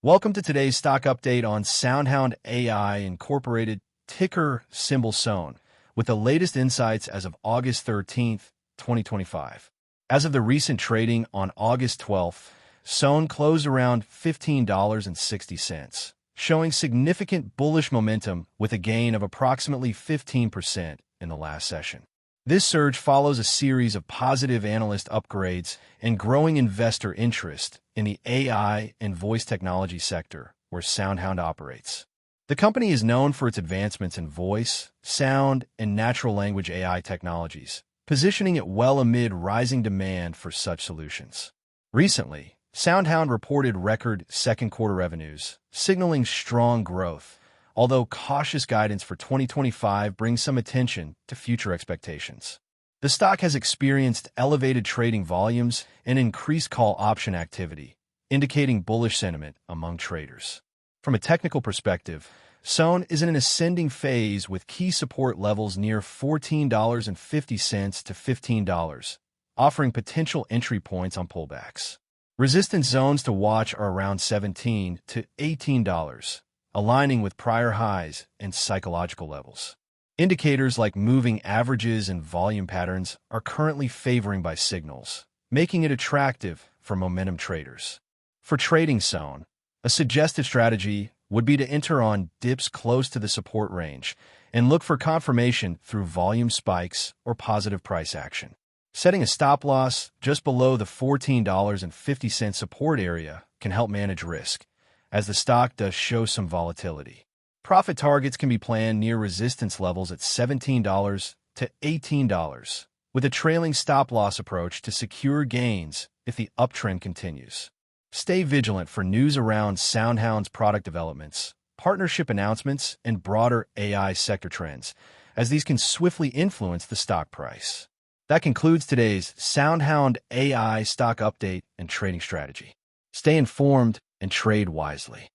Welcome to today's stock update on Soundhound AI Incorporated, ticker symbol Soun, with the latest insights as of August 13th, 2025. As of the recent trading on August 12th, Soun closed around $15.60, showing significant bullish momentum with a gain of approximately 15% in the last session. This surge follows a series of positive analyst upgrades and growing investor interest in the AI and voice technology sector where Soundhound operates. The company is known for its advancements in voice, sound, and natural language AI technologies, positioning it well amid rising demand for such solutions. Recently, Soundhound reported record second-quarter revenues, signaling strong growth, although cautious guidance for 2025 brings some attention to future expectations. The stock has experienced elevated trading volumes and increased call option activity, indicating bullish sentiment among traders. From a technical perspective, Soun is in an ascending phase with key support levels near $14.50 to $15, offering potential entry points on pullbacks. Resistance zones to watch are around $17 to $18, aligning with prior highs and psychological levels. Indicators like moving averages and volume patterns are currently favoring by signals, making it attractive for momentum traders. For trading Soun, a suggested strategy would be to enter on dips close to the support range and look for confirmation through volume spikes or positive price action. Setting a stop loss just below the $14.50 support area can help manage risk, as the stock does show some volatility. Profit targets can be planned near resistance levels at $17 to $18, with a trailing stop-loss approach to secure gains if the uptrend continues. Stay vigilant for news around Soundhound's product developments, partnership announcements, and broader AI sector trends, as these can swiftly influence the stock price. That concludes today's Soundhound AI stock update and trading strategy. Stay informed and trade wisely.